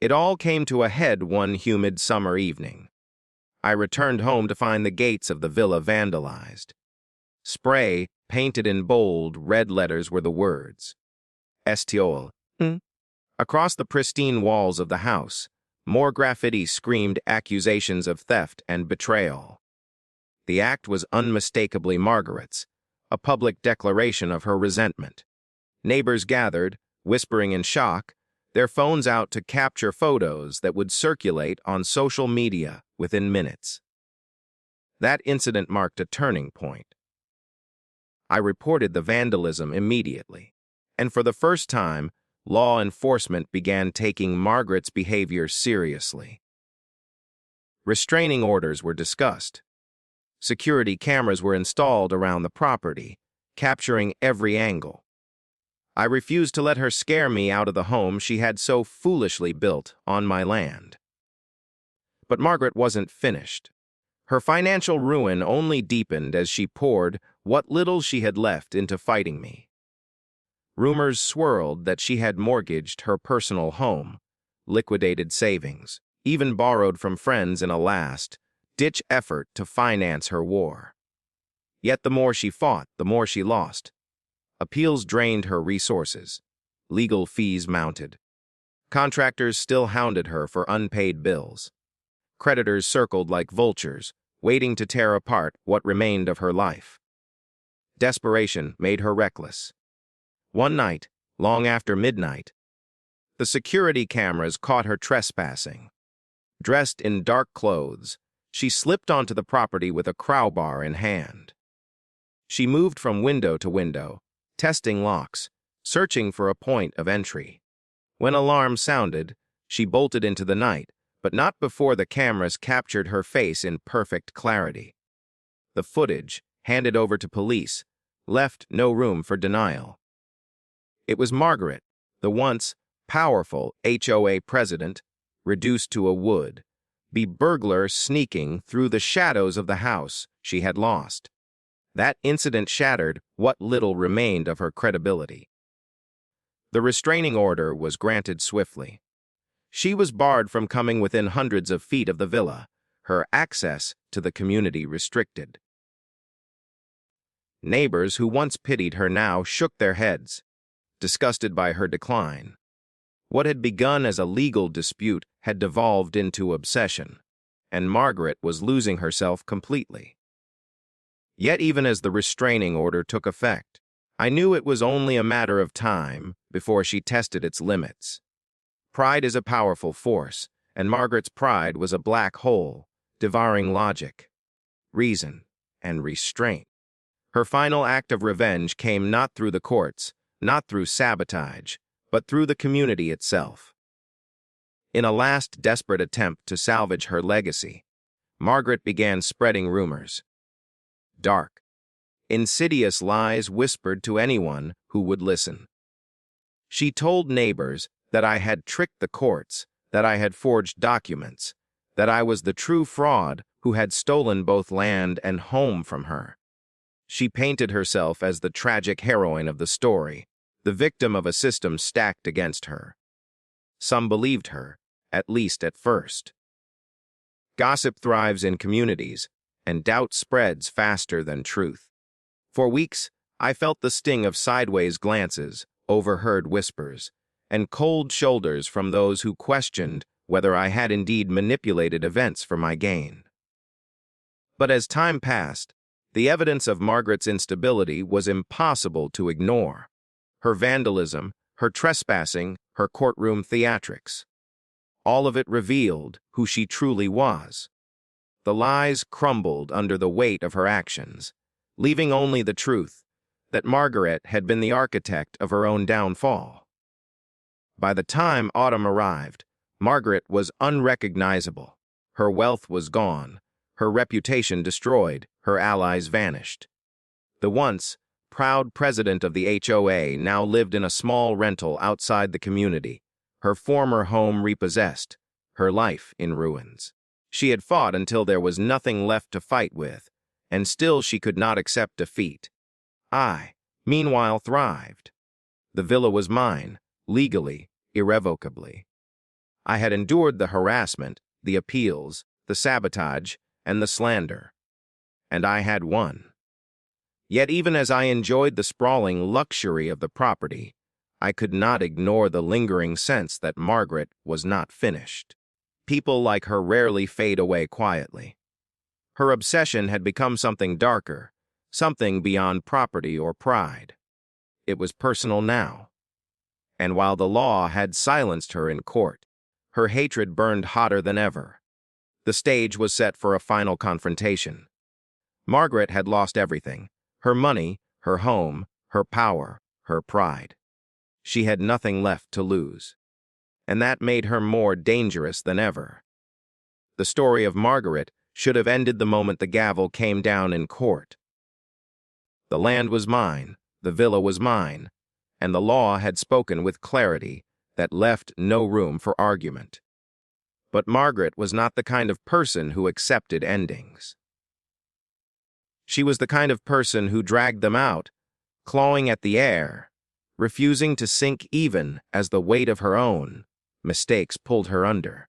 It all came to a head one humid summer evening. I returned home to find the gates of the villa vandalized. Spray, painted in bold, red letters were the words. Estiol. Across the pristine walls of the house, more graffiti screamed accusations of theft and betrayal. The act was unmistakably Margaret's, a public declaration of her resentment. Neighbors gathered, whispering in shock, their phones out to capture photos that would circulate on social media within minutes. That incident marked a turning point. I reported the vandalism immediately, and for the first time, law enforcement began taking Margaret's behavior seriously. Restraining orders were discussed. Security cameras were installed around the property, capturing every angle. I refused to let her scare me out of the home she had so foolishly built on my land. But Margaret wasn't finished. Her financial ruin only deepened as she poured what little she had left into fighting me. Rumors swirled that she had mortgaged her personal home, liquidated savings, even borrowed from friends in a last-ditch effort to finance her war. Yet the more she fought, the more she lost. Appeals drained her resources. Legal fees mounted. Contractors still hounded her for unpaid bills. Creditors circled like vultures, waiting to tear apart what remained of her life. Desperation made her reckless. One night, long after midnight, the security cameras caught her trespassing. Dressed in dark clothes, she slipped onto the property with a crowbar in hand. She moved from window to window, testing locks, searching for a point of entry. When alarm sounded, she bolted into the night, but not before the cameras captured her face in perfect clarity. The footage, handed over to police, left no room for denial. It was Margaret, the once powerful HOA president, reduced to a would-be burglar sneaking through the shadows of the house she had lost. That incident shattered what little remained of her credibility. The restraining order was granted swiftly. She was barred from coming within hundreds of feet of the villa, her access to the community restricted. Neighbors who once pitied her now shook their heads, disgusted by her decline. What had begun as a legal dispute had devolved into obsession, and Margaret was losing herself completely. Yet even as the restraining order took effect, I knew it was only a matter of time before she tested its limits. Pride is a powerful force, and Margaret's pride was a black hole, devouring logic, reason, and restraint. Her final act of revenge came not through the courts, not through sabotage, but through the community itself. In a last desperate attempt to salvage her legacy, Margaret began spreading rumors. Dark, insidious lies whispered to anyone who would listen. She told neighbors that I had tricked the courts, that I had forged documents, that I was the true fraud who had stolen both land and home from her. She painted herself as the tragic heroine of the story, the victim of a system stacked against her. Some believed her, at least at first. Gossip thrives in communities, and doubt spreads faster than truth. For weeks, I felt the sting of sideways glances, overheard whispers, and cold shoulders from those who questioned whether I had indeed manipulated events for my gain. But as time passed, the evidence of Margaret's instability was impossible to ignore. Her vandalism, her trespassing, her courtroom theatrics. All of it revealed who she truly was. The lies crumbled under the weight of her actions, leaving only the truth that Margaret had been the architect of her own downfall. By the time autumn arrived, Margaret was unrecognizable. Her wealth was gone, her reputation destroyed, her allies vanished. The once proud president of the HOA now lived in a small rental outside the community, her former home repossessed, her life in ruins. She had fought until there was nothing left to fight with, and still she could not accept defeat. I, meanwhile, thrived. The villa was mine, legally, irrevocably. I had endured the harassment, the appeals, the sabotage, and the slander. And I had won. Yet even as I enjoyed the sprawling luxury of the property, I could not ignore the lingering sense that Margaret was not finished. People like her rarely fade away quietly. Her obsession had become something darker, something beyond property or pride. It was personal now. And while the law had silenced her in court, her hatred burned hotter than ever. The stage was set for a final confrontation. Margaret had lost everything: her money, her home, her power, her pride. She had nothing left to lose. And that made her more dangerous than ever. The story of Margaret should have ended the moment the gavel came down in court. The land was mine, the villa was mine, and the law had spoken with clarity that left no room for argument. But Margaret was not the kind of person who accepted endings. She was the kind of person who dragged them out, clawing at the air, refusing to sink even as the weight of her own mistakes pulled her under.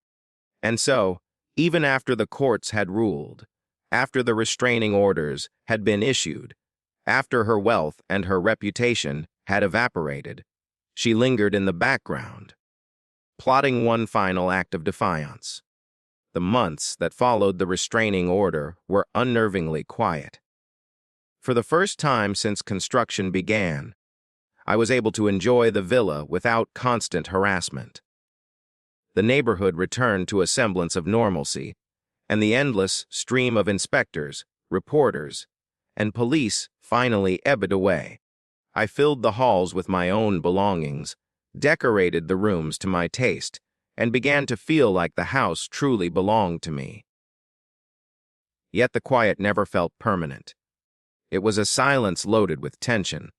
And so, even after the courts had ruled, after the restraining orders had been issued, after her wealth and her reputation had evaporated, she lingered in the background, plotting one final act of defiance. The months that followed the restraining order were unnervingly quiet. For the first time since construction began, I was able to enjoy the villa without constant harassment. The neighborhood returned to a semblance of normalcy, and the endless stream of inspectors, reporters, and police finally ebbed away. I filled the halls with my own belongings, decorated the rooms to my taste, and began to feel like the house truly belonged to me. Yet the quiet never felt permanent. It was a silence loaded with tension,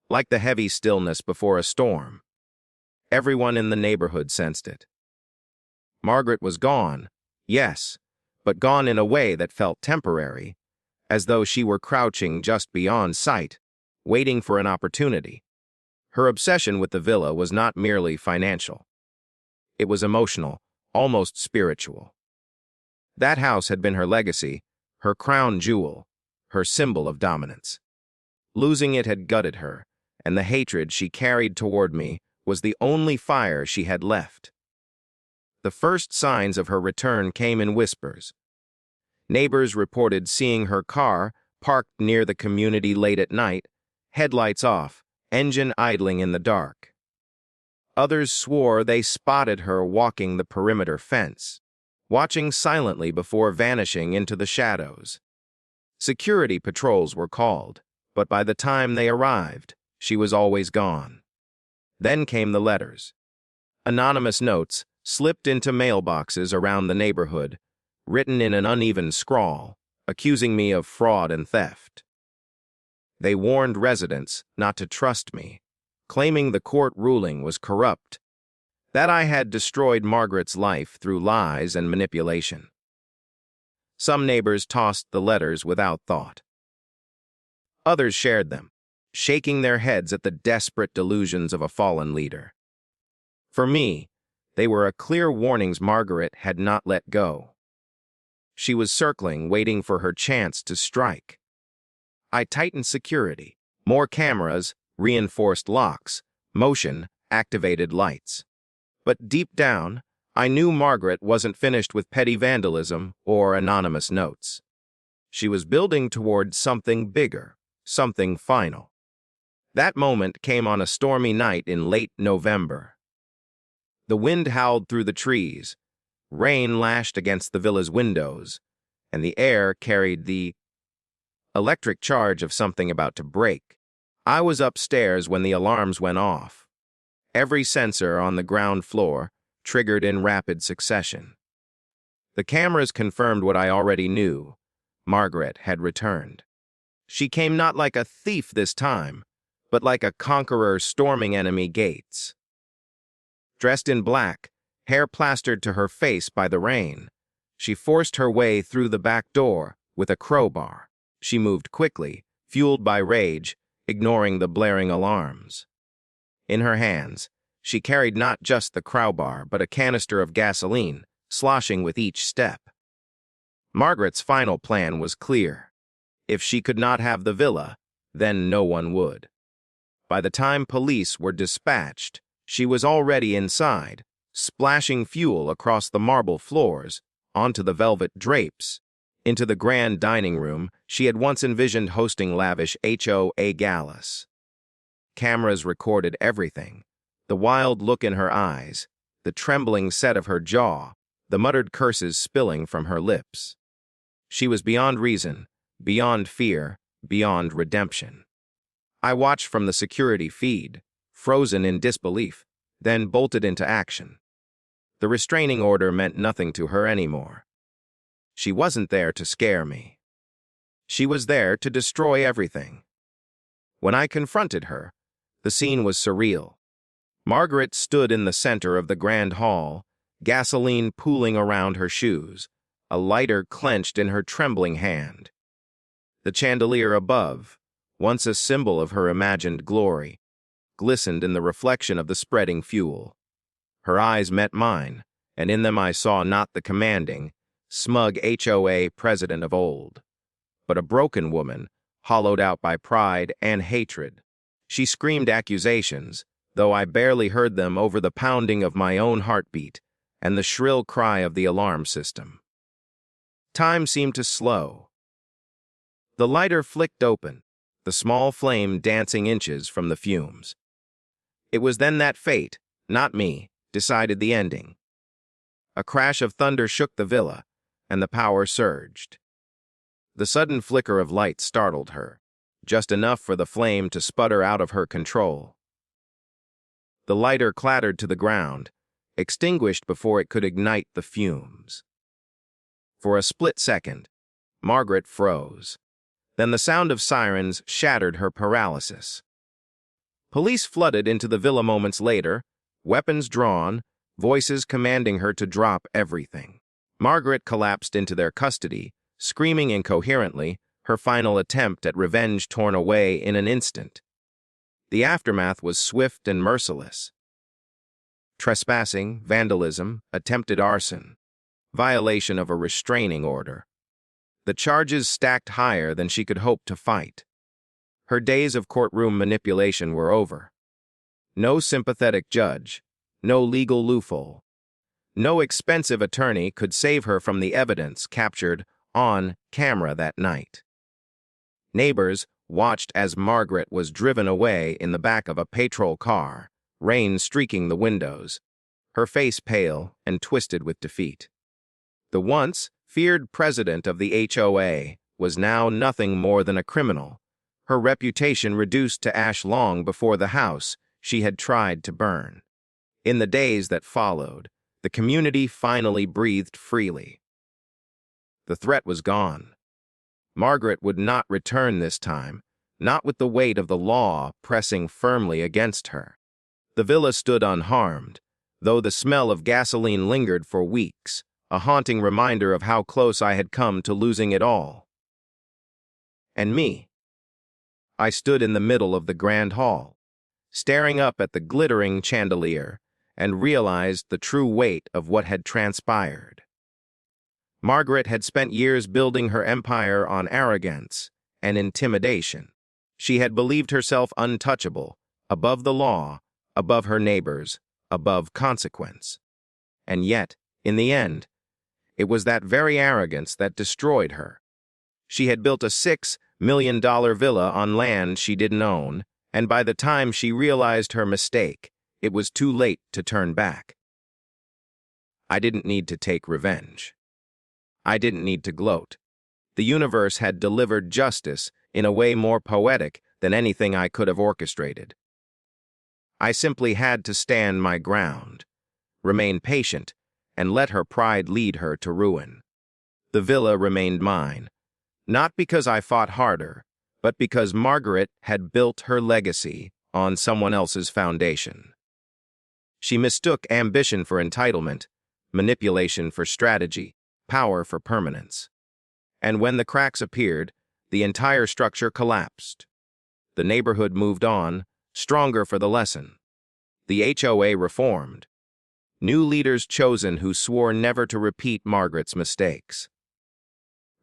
like the heavy stillness before a storm. Everyone in the neighborhood sensed it. Margaret was gone, yes, but gone in a way that felt temporary, as though she were crouching just beyond sight, waiting for an opportunity. Her obsession with the villa was not merely financial. It was emotional, almost spiritual. That house had been her legacy, her crown jewel, her symbol of dominance. Losing it had gutted her, and the hatred she carried toward me was the only fire she had left. The first signs of her return came in whispers. Neighbors reported seeing her car parked near the community late at night, headlights off, engine idling in the dark. Others swore they spotted her walking the perimeter fence, watching silently before vanishing into the shadows. Security patrols were called, but by the time they arrived, she was always gone. Then came the letters. Anonymous notes slipped into mailboxes around the neighborhood, written in an uneven scrawl, accusing me of fraud and theft. They warned residents not to trust me, claiming the court ruling was corrupt, that I had destroyed Margaret's life through lies and manipulation. Some neighbors tossed the letters without thought. Others shared them, shaking their heads at the desperate delusions of a fallen leader. For me, they were a clear warnings Margaret had not let go. She was circling, waiting for her chance to strike. I tightened security, more cameras, reinforced locks, motion-activated lights. But deep down, I knew Margaret wasn't finished with petty vandalism or anonymous notes. She was building toward something bigger, something final. That moment came on a stormy night in late November. The wind howled through the trees, rain lashed against the villa's windows, and the air carried the electric charge of something about to break. I was upstairs when the alarms went off. Every sensor on the ground floor triggered in rapid succession. The cameras confirmed what I already knew. Margaret had returned. She came not like a thief this time, but like a conqueror storming enemy gates. Dressed in black, hair plastered to her face by the rain, she forced her way through the back door with a crowbar. She moved quickly, fueled by rage, ignoring the blaring alarms. In her hands, she carried not just the crowbar, but a canister of gasoline, sloshing with each step. Margaret's final plan was clear. If she could not have the villa, then no one would. By the time police were dispatched, she was already inside, splashing fuel across the marble floors, onto the velvet drapes, into the grand dining room she had once envisioned hosting lavish HOA galas. Cameras recorded everything, the wild look in her eyes, the trembling set of her jaw, the muttered curses spilling from her lips. She was beyond reason, beyond fear, beyond redemption. I watched from the security feed, frozen in disbelief, then bolted into action. The restraining order meant nothing to her anymore. She wasn't there to scare me. She was there to destroy everything. When I confronted her, the scene was surreal. Margaret stood in the center of the grand hall, gasoline pooling around her shoes, a lighter clenched in her trembling hand. The chandelier above, once a symbol of her imagined glory, glistened in the reflection of the spreading fuel. Her eyes met mine, and in them I saw not the commanding, smug HOA president of old, but a broken woman, hollowed out by pride and hatred. She screamed accusations, though I barely heard them over the pounding of my own heartbeat and the shrill cry of the alarm system. Time seemed to slow. The lighter flicked open, the small flame dancing inches from the fumes. It was then that fate, not me, decided the ending. A crash of thunder shook the villa, and the power surged. The sudden flicker of light startled her, just enough for the flame to sputter out of her control. The lighter clattered to the ground, extinguished before it could ignite the fumes. For a split second, Margaret froze. Then the sound of sirens shattered her paralysis. Police flooded into the villa moments later, weapons drawn, voices commanding her to drop everything. Margaret collapsed into their custody, screaming incoherently, her final attempt at revenge torn away in an instant. The aftermath was swift and merciless. Trespassing, vandalism, attempted arson, violation of a restraining order. The charges stacked higher than she could hope to fight. Her days of courtroom manipulation were over. No sympathetic judge, no legal loophole, no expensive attorney could save her from the evidence captured on camera that night. Neighbors watched as Margaret was driven away in the back of a patrol car, rain streaking the windows, her face pale and twisted with defeat. The once feared president of the HOA was now nothing more than a criminal, her reputation reduced to ash long before the house she had tried to burn. In the days that followed, the community finally breathed freely. The threat was gone. Margaret would not return this time, not with the weight of the law pressing firmly against her. The villa stood unharmed, though the smell of gasoline lingered for weeks, a haunting reminder of how close I had come to losing it all. And me. I stood in the middle of the grand hall, staring up at the glittering chandelier, and realized the true weight of what had transpired. Margaret had spent years building her empire on arrogance and intimidation. She had believed herself untouchable, above the law, above her neighbors, above consequence. And yet, in the end, it was that very arrogance that destroyed her. She had built a $6 million villa on land she didn't own, and by the time she realized her mistake, it was too late to turn back. I didn't need to take revenge. I didn't need to gloat. The universe had delivered justice in a way more poetic than anything I could have orchestrated. I simply had to stand my ground, remain patient, and let her pride lead her to ruin. The villa remained mine, not because I fought harder, but because Margaret had built her legacy on someone else's foundation. She mistook ambition for entitlement, manipulation for strategy, power for permanence. And when the cracks appeared, the entire structure collapsed. The neighborhood moved on, stronger for the lesson. The HOA reformed. New leaders chosen who swore never to repeat Margaret's mistakes.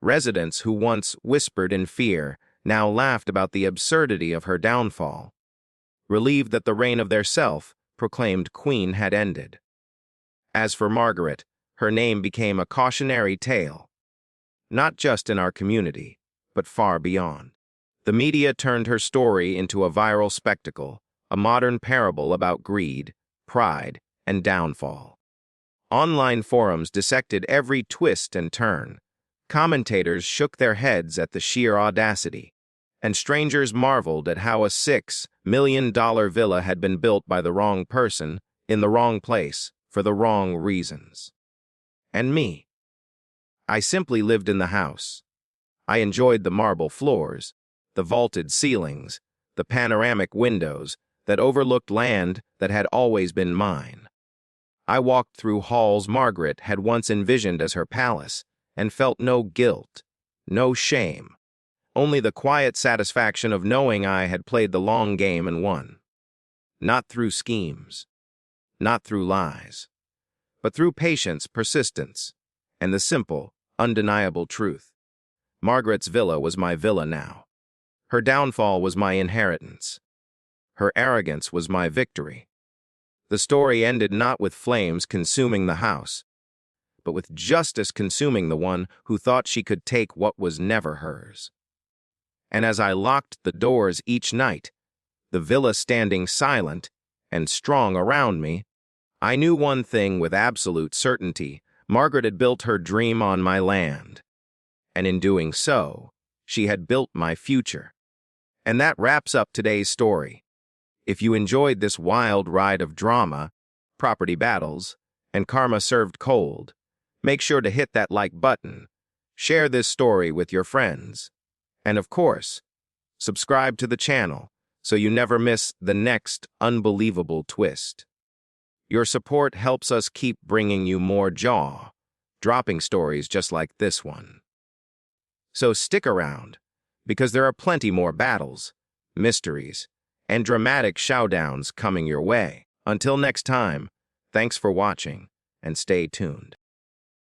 Residents who once whispered in fear now laughed about the absurdity of her downfall. Relieved that the reign of their self-proclaimed queen had ended. As for Margaret, her name became a cautionary tale, not just in our community, but far beyond. The media turned her story into a viral spectacle, a modern parable about greed, pride, and downfall. Online forums dissected every twist and turn. Commentators shook their heads at the sheer audacity, and strangers marveled at how a $6 million villa had been built by the wrong person, in the wrong place, for the wrong reasons. And me. I simply lived in the house. I enjoyed the marble floors, the vaulted ceilings, the panoramic windows that overlooked land that had always been mine. I walked through halls Margaret had once envisioned as her palace and felt no guilt, no shame, only the quiet satisfaction of knowing I had played the long game and won. Not through schemes, not through lies, but through patience, persistence, and the simple, undeniable truth. Margaret's villa was my villa now. Her downfall was my inheritance. Her arrogance was my victory. The story ended not with flames consuming the house, but with justice consuming the one who thought she could take what was never hers. And as I locked the doors each night, the villa standing silent and strong around me, I knew one thing with absolute certainty. Margaret had built her dream on my land. And in doing so, she had built my future. And that wraps up today's story. If you enjoyed this wild ride of drama, property battles, and karma served cold, make sure to hit that like button, share this story with your friends, and of course, subscribe to the channel so you never miss the next unbelievable twist. Your support helps us keep bringing you more jaw-dropping stories just like this one. So stick around, because there are plenty more battles, mysteries, and dramatic showdowns coming your way. Until next time, thanks for watching, and stay tuned.